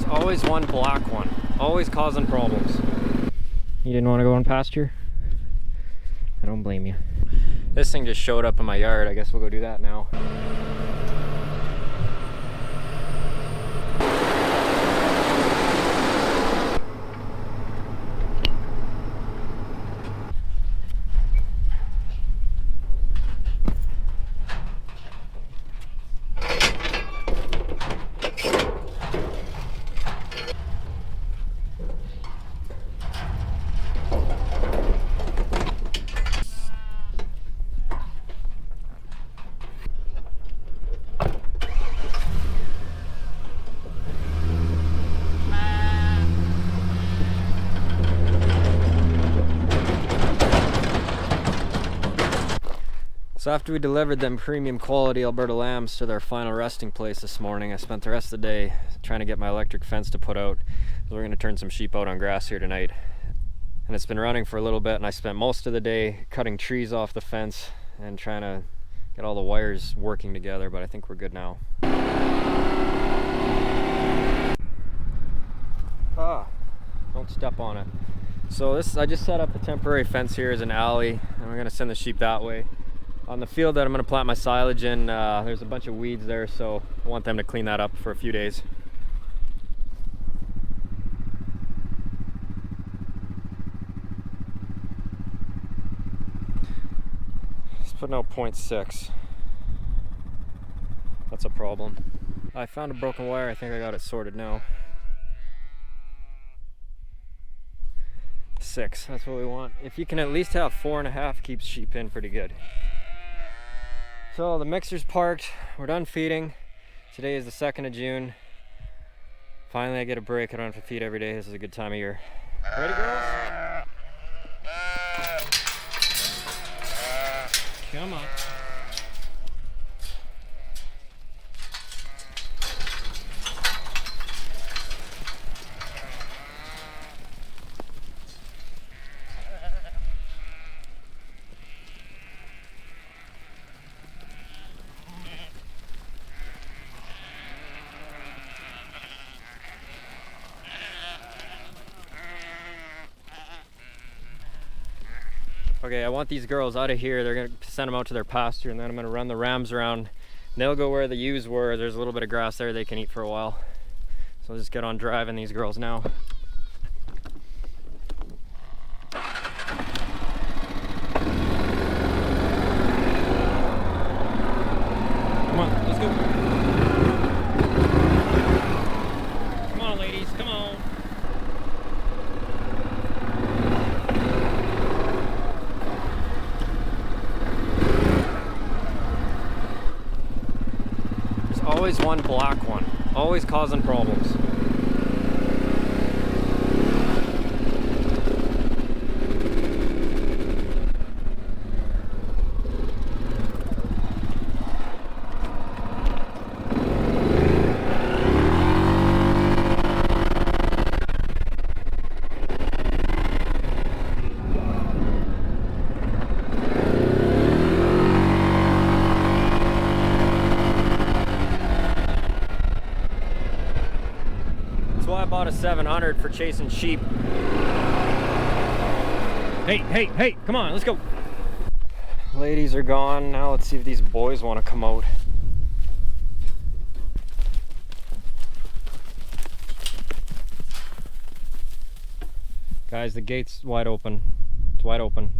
Always one black one, always causing problems. You didn't want to go in pasture? I don't blame you. This thing just showed up in my yard. I guess we'll go do that now. So after we delivered them premium quality Alberta lambs to their final resting place this morning, I spent the rest of the day trying to get my electric fence to put out. We're going to turn some sheep out on grass here tonight. And it's been running for a little bit, and I spent most of the day cutting trees off the fence and trying to get all the wires working together, but I think we're good now. Don't step on it. So I just set up a temporary fence here as an alley, and we're going to send the sheep that way. On the field that I'm going to plant my silage in, there's a bunch of weeds there, so I want them to clean that up for a few days. Just putting out 0.6. That's a problem. I found a broken wire. I think I got it sorted now. 6, that's what we want. If you can at least have 4.5, keeps sheep in pretty good. So the mixer's parked, we're done feeding. Today is the 2nd of June. Finally I get a break, I don't have to feed every day. This is a good time of year. Ready, girls? Come on. Okay, I want these girls out of here. They're going to send them out to their pasture, and then I'm going to run the rams around. And they'll go where the ewes were. There's a little bit of grass there they can eat for a while. So I'll just get on driving these girls now. Come on, let's go. Come on, ladies, come on. Always one black one, always causing problems. That's why I bought a 700 for chasing sheep. Hey, come on, let's go. Ladies are gone. Now let's see if these boys want to come out. Guys, the gate's wide open. It's wide open.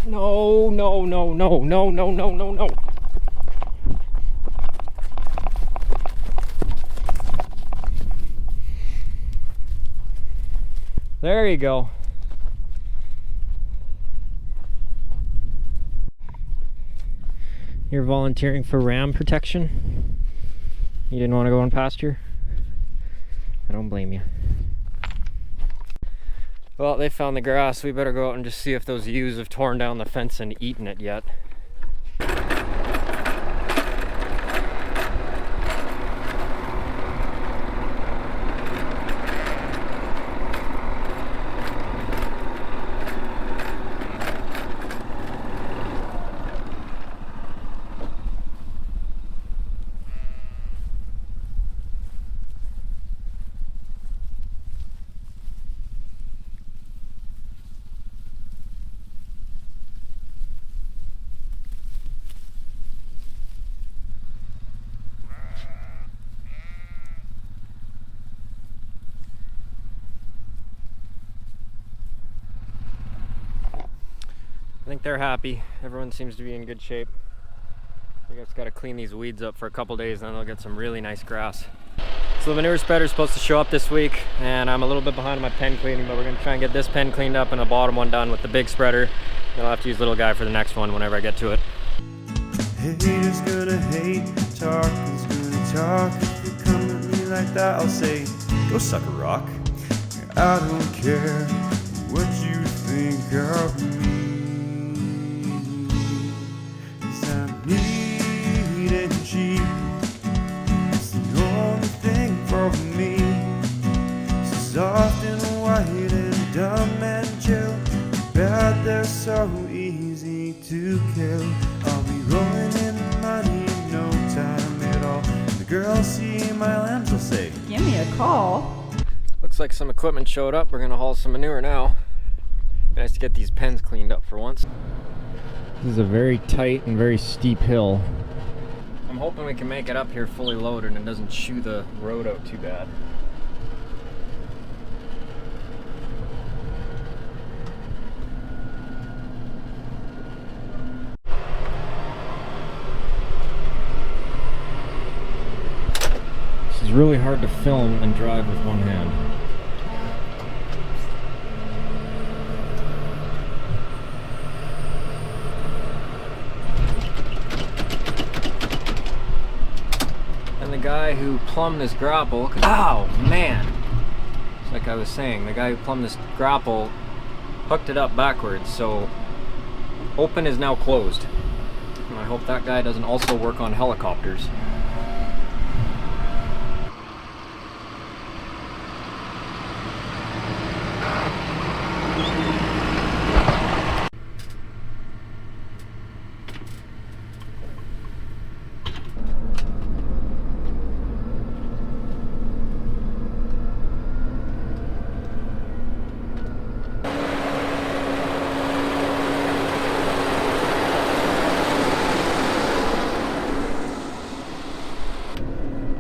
No, no, no, no, no, no, no, no, no. There you go. You're volunteering for ram protection? You didn't want to go in pasture? I don't blame you. Well, they found the grass. We better go out and just see if those ewes have torn down the fence and eaten it yet. they're happy. Everyone seems to be in good shape. I just got to clean these weeds up for a couple days, and then they'll get some really nice grass. So the manure spreader is supposed to show up this week, and I'm a little bit behind on my pen cleaning, but we're going to try and get this pen cleaned up and the bottom one done with the big spreader. Then I'll have to use little guy for the next one whenever I get to it. Haters gonna hate, talking's gonna talk. If you come at me like that, I'll say, go suck a rock. I don't care what you think of me, 'cause I'm neat and cheap. It's the only thing for me. So soft and white and dumb and chill. Bad, they're so easy to kill. I'll be rolling in money in no time at all. The girls see my lambs will say, give me a call. Looks like some equipment showed up. We're gonna haul some manure now. Nice to get these pens cleaned up for once. This is a very tight and very steep hill. I'm hoping we can make it up here fully loaded and it doesn't chew the road out too bad. This is really hard to film and drive with one hand. And the guy who plumbed this grapple, oh man! It's like I was saying, the guy who plumbed this grapple hooked it up backwards, so open is now closed. And I hope that guy doesn't also work on helicopters.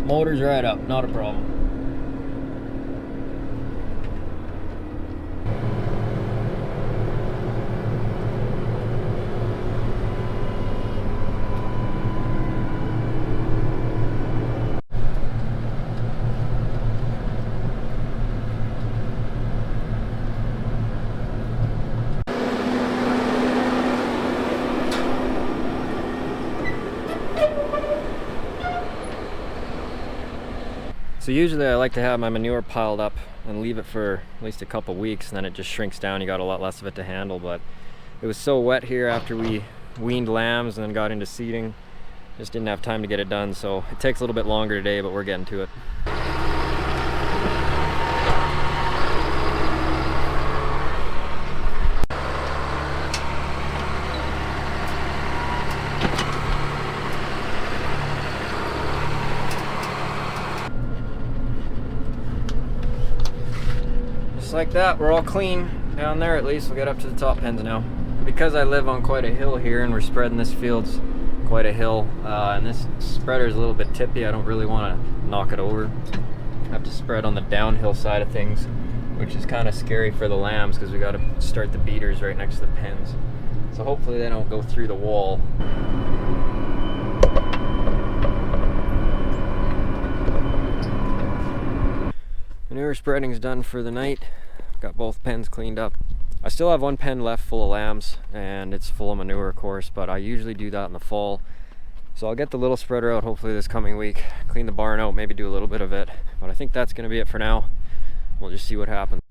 Motor's right up, not a problem. So usually I like to have my manure piled up and leave it for at least a couple weeks, and then it just shrinks down. You got a lot less of it to handle, but it was so wet here after we weaned lambs and then got into seeding. Just didn't have time to get it done, so it takes a little bit longer today, but we're getting to it. Like that, we're all clean down there. At least we'll get up to the top pens now. Because I live on quite a hill here and we're spreading this field's quite a hill, and this spreader is a little bit tippy, I don't really want to knock it over. I have to spread on the downhill side of things, which is kind of scary for the lambs because we got to start the beaters right next to the pens. So hopefully they don't go through the wall. Manure spreading's done for the night. Got both pens cleaned up. I still have one pen left full of lambs, and it's full of manure, of course, but I usually do that in the fall. So I'll get the little spreader out hopefully this coming week, clean the barn out, maybe do a little bit of it. But I think that's going to be it for now. We'll just see what happens.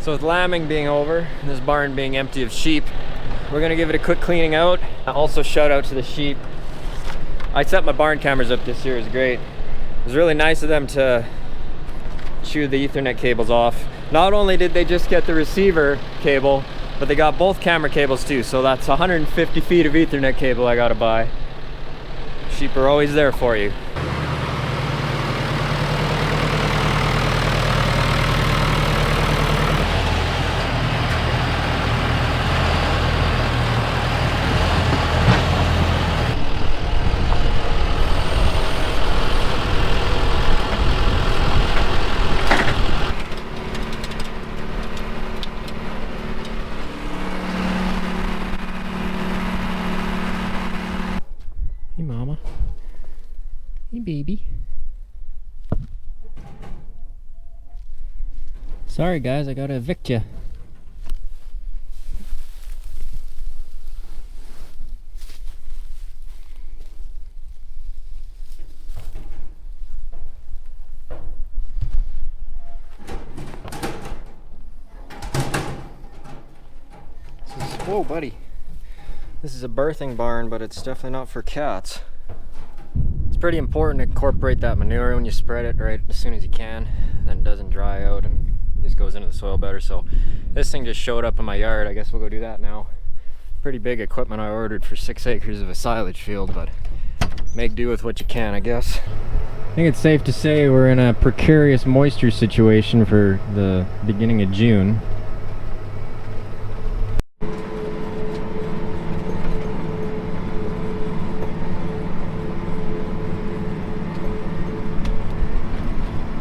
So with lambing being over, and this barn being empty of sheep, we're going to give it a quick cleaning out. Also shout out to the sheep. I set my barn cameras up this year, it was great. It was really nice of them to chew the Ethernet cables off. Not only did they just get the receiver cable, but they got both camera cables too, so that's 150 feet of Ethernet cable I gotta buy. Sheep are always there for you. baby. Sorry guys, I gotta evict you. Whoa, buddy. This is a birthing barn, but it's definitely not for cats. It's pretty important to incorporate that manure when you spread it right as soon as you can. Then it doesn't dry out and it just goes into the soil better. So this thing just showed up in my yard. I guess we'll go do that now. Pretty big equipment I ordered for 6 acres of a silage field, but make do with what you can, I guess. I think it's safe to say we're in a precarious moisture situation for the beginning of June.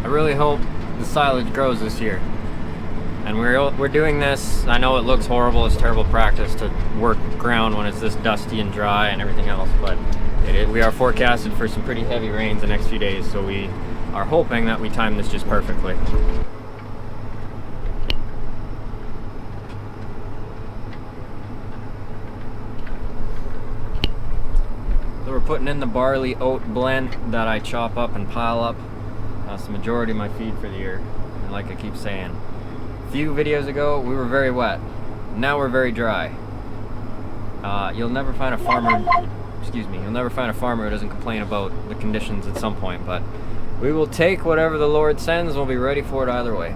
I really hope the silage grows this year. And we're doing this, I know it looks horrible, it's terrible practice to work ground when it's this dusty and dry and everything else, but we are forecasted for some pretty heavy rains the next few days, so we are hoping that we time this just perfectly. So we're putting in the barley oat blend that I chop up and pile up. That's the majority of my feed for the year. And like I keep saying, a few videos ago we were very wet. Now we're very dry. You'll never find a farmer, you'll never find a farmer who doesn't complain about the conditions at some point, but we will take whatever the Lord sends and we'll be ready for it either way.